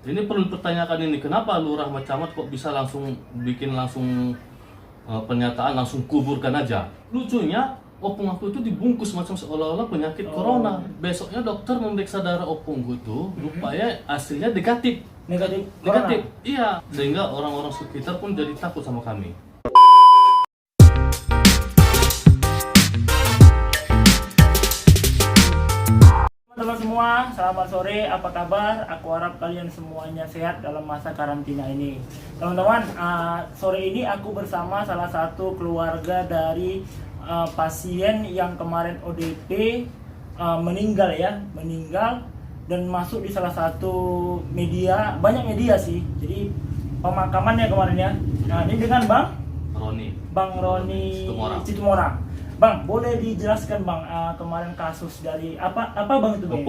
ini perlu dipertanyakan ini, kenapa lurah sama camat kok bisa langsung bikin pernyataan langsung kuburkan aja. Lucunya opung aku itu dibungkus macam seolah-olah penyakit corona. Besoknya dokter memeriksa darah opungku itu, rupanya hasilnya negatif. Negatif. Iya, sehingga orang-orang sekitar pun jadi takut sama kami. Teman-teman semua, selamat sore, apa kabar? Aku harap kalian semuanya sehat dalam masa karantina ini. Teman-teman, sore ini aku bersama salah satu keluarga dari pasien yang kemarin ODP meninggal dan masuk di salah satu media, banyak media sih. Jadi pemakamannya kemarin ya. Nah, ini dengan Bang Roni Situmorang. Bang, boleh dijelaskan Bang, kemarin kasus dari apa Bang itu Bang?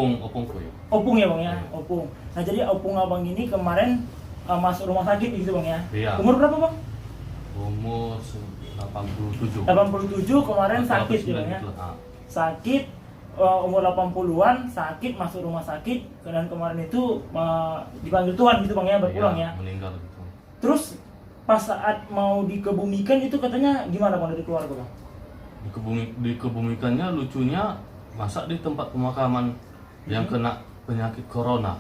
Opung ya Bang ya, Opung. Nah, jadi Opung Abang ini kemarin masuk rumah sakit gitu Bang ya. Iya. Umur berapa Bang? Umur 87. 87 kemarin sakit ya Bang ya. Sakit umur 80-an, sakit masuk rumah sakit dan kemarin itu dipanggil Tuhan gitu Bang ya, berpulang ya. Meninggal gitu. Terus pas saat mau dikebumikan itu katanya gimana Bang dari keluarga Bang? Dikebumikannya lucunya masa di tempat pemakaman yang kena penyakit corona.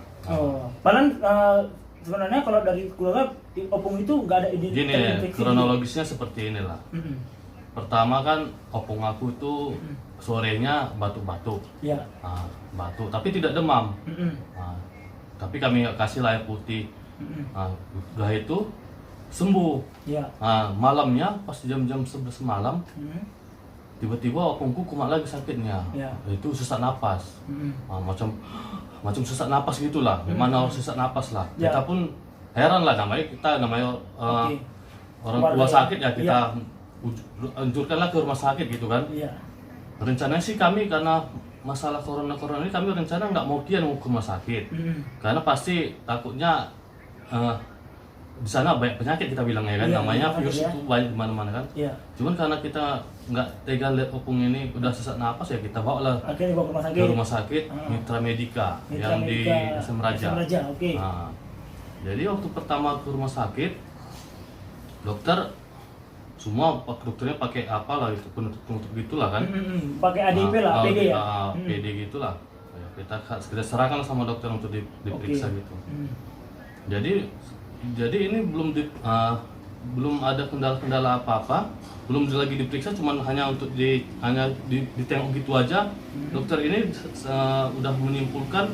Padahal sebenarnya kalau dari keluarga opung itu nggak ada gini ya, kronologisnya seperti inilah. Pertama kan opung aku itu sorenya batuk-batuk. Ya. Batuk tapi tidak demam. Tapi kami kasih air putih. Udah itu sembuh. Ya. Malamnya pas jam-jam 11 malam tiba-tiba opungku kumat lagi sakitnya. Ya. Itu sesak napas. Macam sesak napas gitulah. Gimana orang sesak napas lah. Ya. Kita pun heran lah, namanya orang tua sakit ya, kita anjurkanlah ke rumah sakit gitu kan. Ya. Rencananya sih kami karena masalah corona ini kami rencana nggak mau ke rumah sakit. Karena pasti takutnya di sana banyak penyakit kita bilang ya kan, namanya virus itu banyak di mana-mana kan. Cuman karena kita nggak tega lihat opung ini udah sesak napas ya, kita bawa lah Akhirnya dibawa ke rumah sakit Mitra Medika yang di SM Raja. Jadi waktu pertama ke rumah sakit, dokter semua dokternya pakai apa lah itu, penutup gitulah kan. Pakai ADP lah, APD ya. APD gitulah. Kita serahkan sama dokter untuk diperiksa gitu. Jadi ini belum ada kendala-kendala apa-apa, belum lagi diperiksa, cuman hanya ditengok gitu aja. Dokter ini udah menyimpulkan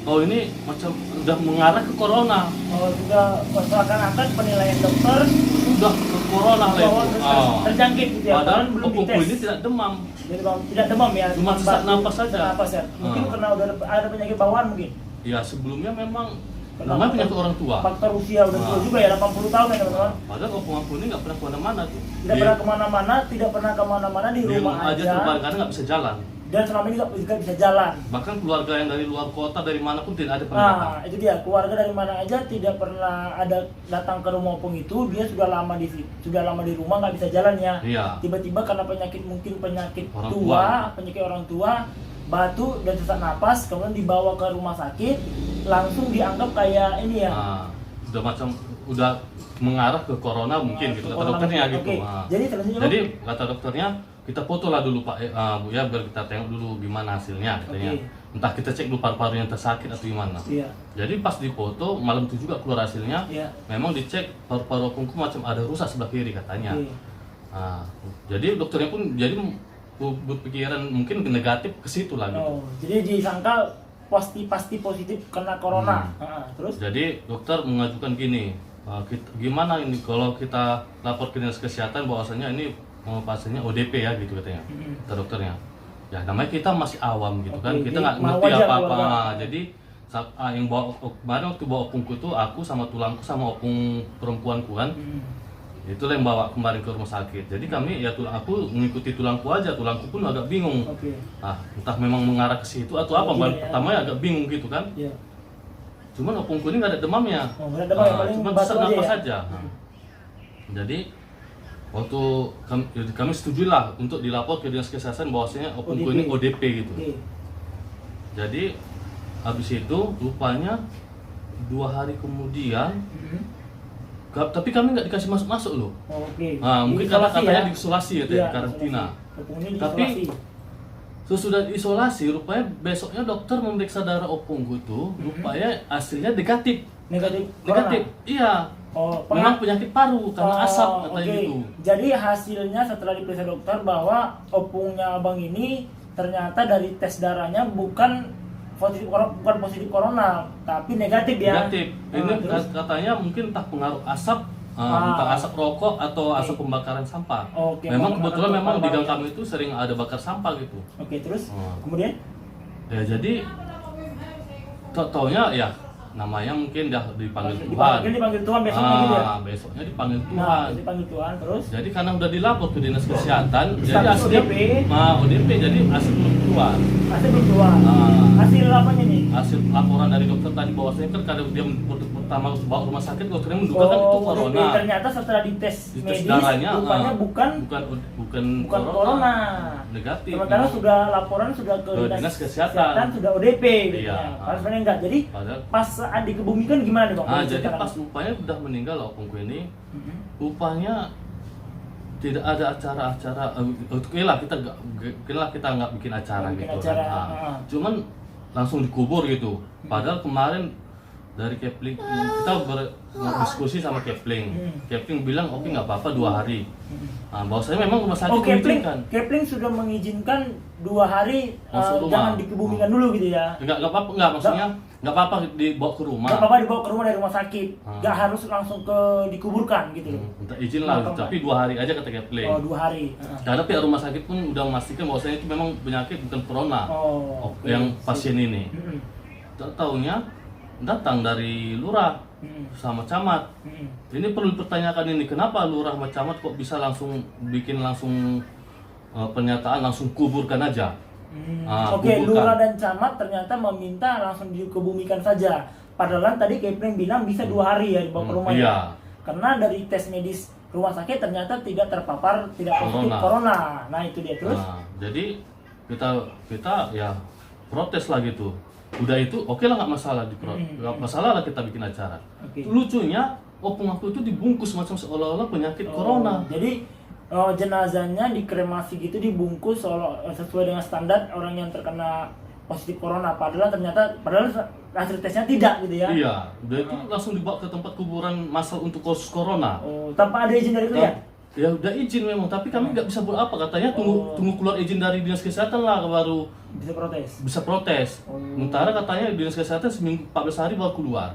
ini macam udah mengarah ke corona. Sudah seakan-akan penilaian dokter udah ke corona lah itu. Terjangkit gitu ya. Padahal belum opungku dites. ini tidak demam. Tidak demam ya. Cuma sesak napas saja. Ya. Mungkin karena udah ada penyakit bawaan mungkin. Ya sebelumnya memang namanya penyakit orang tua. Faktor usia udah tua juga ya, 80 tahun ya teman-teman. Padahal opung aku ini nggak pernah kemana-mana tuh. Tidak pernah kemana-mana di rumah aja. Karena nggak bisa jalan. Dan selama ini juga bisa jalan. Bahkan keluarga yang dari luar kota, dari mana pun tidak ada pernah datang. Itu dia, keluarga dari mana aja tidak pernah ada datang ke rumah opung itu. Dia sudah lama di rumah, nggak bisa jalannya. Tiba-tiba karena penyakit orang tua, penyakit orang tua, batuk dan sesak napas, kemudian dibawa ke rumah sakit, langsung dianggap kayak ini ya. Udah mengarah ke corona mungkin gitu kata dokternya gitu. Jadi kata dokternya, kita foto lah dulu Pak Bu ya, biar kita tengok dulu gimana hasilnya katanya. Entah kita cek dulu paru-paru yang tersakit atau gimana. Jadi pas difoto malam itu juga keluar hasilnya. Memang dicek paru-paru opungku macam ada rusak sebelah kiri katanya. Jadi dokternya pun jadi berpikiran mungkin negatif ke situ lah gitu. Jadi disangka pasti positif kena corona. Terus? Jadi dokter mengajukan gini, gimana ini kalau kita lapor ke dinas kesehatan bahwasanya ini pasiennya ODP ya gitu katanya, kata dokternya. Ya namanya kita masih awam gitu kan, kita nggak ngerti apa-apa. Jadi yang bawa kemarin waktu bawa opungku itu aku sama tulangku sama opung perempuanku kan. Itulah yang bawa kemarin ke rumah sakit. Jadi kami ya aku mengikuti tulangku aja, tulangku pun agak bingung. Entah memang mengarah ke situ atau apa. Pertama ya agak bingung gitu kan. Cuman opungku ini nggak ada demamnya. Cuma sesak napas saja. Jadi waktu kami setuju lah untuk dilapor ke dinas kesehatan bahwasanya opungku ini ODP gitu. Jadi habis itu rupanya 2 hari kemudian, tapi kami nggak dikasih masuk loh. Oke. Nah, mungkin karena Isolasi katanya ya? diisolasi ya, Iya, di karantina. Opungnya Tapi diisolasi. sesudah diisolasi, rupanya besoknya dokter memeriksa darah opungku itu, rupanya hasilnya negatif. Negatif. Negatif, iya. Oh, Memang penyakit paru karena asap katanya oke. gitu. Jadi hasilnya setelah diperiksa dokter bahwa opungnya abang ini ternyata dari tes darahnya bukan positif corona, tapi negatif ya. Negatif. Nah, Ini terus? katanya mungkin entah pengaruh asap, entah asap rokok atau asap pembakaran sampah. Oke, Memang pembakaran kebetulan memang di gang sampah. kami itu sering ada bakar sampah gitu. Oke, terus Oh. kemudian? Ya jadi taunya ya namanya mungkin dah dipanggil Tuhan. Dipanggil Tuhan besoknya gitu ya. Besoknya dipanggil Nah, Tuhan. dipanggil Tuhan terus. Jadi karena udah dilapor ke dinas kesehatan, jadi Status hasilnya ODP. ODP, jadi hasil belum keluar. Hasil belum keluar. Ah. Hasil apanya nih? Hasil laporan dari dokter tadi bahwasanya kan kalau dia pertama bawa rumah sakit dokternya menduga kan itu ODP. corona. Ternyata setelah dites Dites medis darahnya, rupanya bukan bukan corona. Negatif. Sementara sudah laporan sudah ke Ke dinas kesehatan. sudah ODP gitu Iya. ya. Padahal sebenarnya enggak. Jadi Padahal pas saat dikebumikan gimana nih Bang? jadi Sekarang? pas rupanya udah meninggal opungku ini, Mhm. rupanya tidak ada acara-acara. Oke lah kita nggak bikin acara Nggak bikin gitu acara, kan. ah. Cuman langsung dikubur gitu. Padahal kemarin dari Kepling kita berdiskusi sama Kepling. Kepling bilang oke nggak apa-apa 2 hari. Nah, bahwasanya memang rumah sakit mengizinkan. Kepling sudah mengizinkan 2 hari Masuk rumah. jangan dikebumikan dulu gitu ya. Nggak apa-apa, maksudnya nggak apa-apa dibawa ke rumah. Enggak apa-apa dibawa ke rumah dari rumah sakit. Ah. Enggak harus langsung dikuburkan gitu loh. Minta izin lah, Kenapa tapi 2 hari aja kata Kepling. Oh, 2 hari. Heeh. Karena pihak rumah sakit pun udah memastikan bahwasanya itu memang penyakit bukan corona Oh, oke. yang pasien ini. Mm-mm. Tak taunya datang dari lurah Mm-mm. sama camat. Mm-mm. Ini perlu dipertanyakan ini, kenapa lurah sama camat kok bisa langsung bikin pernyataan langsung kuburkan aja. Oke, Kuburkan. lurah dan camat ternyata meminta langsung dikebumikan saja. Padahal tadi Kepling bilang bisa 2 hari ya dibawa ke rumahnya. Iya. Karena dari tes medis rumah sakit ternyata tidak terpapar, tidak positif corona. Nah itu dia terus. Nah, jadi kita ya protes lah gitu. Udah itu oke lah, nggak masalah nggak masalah lah kita bikin acara. Oke. Lucunya opung aku itu dibungkus macam seolah-olah penyakit corona. Jadi jenazahnya dikremasi gitu, dibungkus sesuai dengan standar orang yang terkena positif corona. Padahal hasil tesnya tidak gitu ya. Iya, udah itu langsung dibawa ke tempat kuburan massal untuk khusus corona. Oh, tanpa ada izin dari itu ya? Ya udah izin memang, tapi kami nggak bisa buat apa, katanya tunggu keluar izin dari dinas kesehatan lah baru Bisa protes. bisa protes. Sementara katanya dinas kesehatan seminggu 14 hari baru keluar.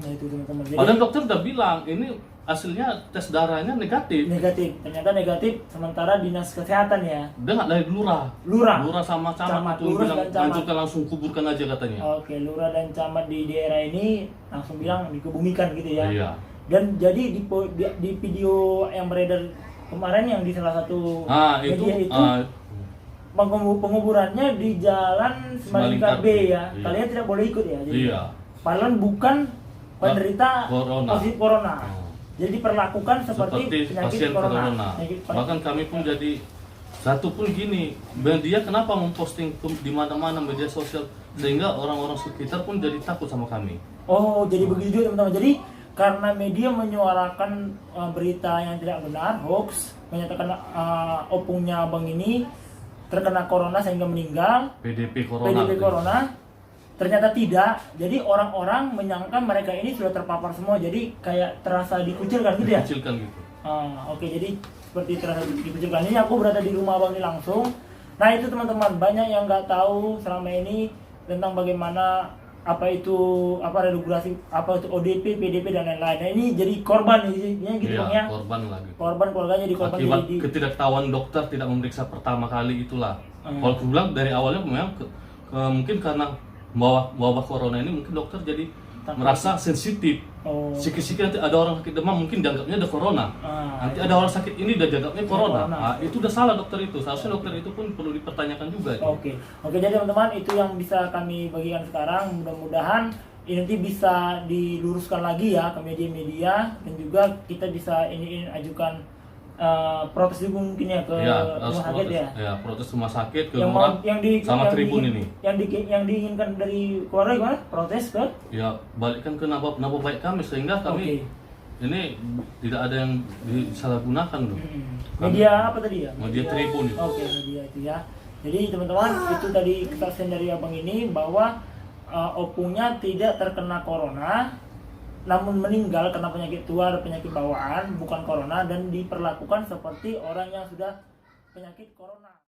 Nah itu teman-teman. Jadi Padahal dokter udah bilang ini hasilnya tes darahnya negatif. negatif, ternyata negatif. Sementara dinas kesehatan ya. Dia nggak dari lurah. Lurah sama Camat, itu lurah bilang dan camat. lanjutkan langsung kuburkan aja katanya. Oke, lurah dan camat di daerah ini langsung bilang dikebumikan gitu ya. Iya. Dan jadi di video yang beredar kemarin yang di salah satu media itu penguburannya di Jalan Semalingkar B ya. Iya. Kalian tidak boleh ikut ya. Jadi, Iya. padahal bukan penderita Corona. positif corona. Oh. Jadi diperlakukan seperti penyakit pasien corona. corona. Penyakit Bahkan kami pun jadi satu pun gini, media kenapa memposting di mana-mana media sosial sehingga orang-orang sekitar pun jadi takut sama kami. Oh, jadi begitu juga teman-teman. Jadi karena media menyuarakan berita yang tidak benar, hoax, menyatakan opungnya abang ini terkena corona sehingga meninggal, PDP corona. corona, ternyata tidak. Jadi orang-orang menyangka mereka ini sudah terpapar semua, jadi kayak terasa dikucilkan gitu ya? Dikucilkan gitu. Oke, jadi seperti terasa dikucilkan. Ini aku berada di rumah abang ini langsung. Nah itu teman-teman, banyak yang nggak tahu selama ini tentang bagaimana regulasi, apa itu ODP, PDP dan lain-lain. Nah, ini jadi korban ini gitu Bang ya. Korban lagi. Korban keluarganya jadi korban Akibat jadi ketidaktahuan dokter tidak memeriksa pertama kali itulah. Kalau aku bilang dari awalnya memang mungkin karena wabah corona ini mungkin dokter jadi merasa sensitif. Sikit-sikit nanti ada orang sakit demam mungkin dianggapnya ada corona. Nanti ada orang sakit ini udah dianggapnya corona. Nah, itu udah salah dokter itu. Seharusnya dokter itu pun perlu dipertanyakan juga. Oke, jadi teman-teman itu yang bisa kami bagikan sekarang. Mudah-mudahan ini nanti bisa diluruskan lagi ya ke media-media dan juga kita bisa ajukan protes juga mungkin ya ke harus rumah sakit protes, ya. ya protes rumah sakit ke Yang lurah sama yang tribun ini. yang diinginkan dari keluarga gimana? Protes ke? Ya balikkan ke naba baik kami sehingga kami ini tidak ada yang disalahgunakan loh. Media apa tadi ya? Media tribun itu. Oke, media itu ya. Jadi teman-teman, itu tadi kesaksian dari abang ini bahwa opunya tidak terkena corona, namun meninggal karena penyakit tua dan penyakit bawaan, bukan corona, dan diperlakukan seperti orang yang sudah penyakit corona.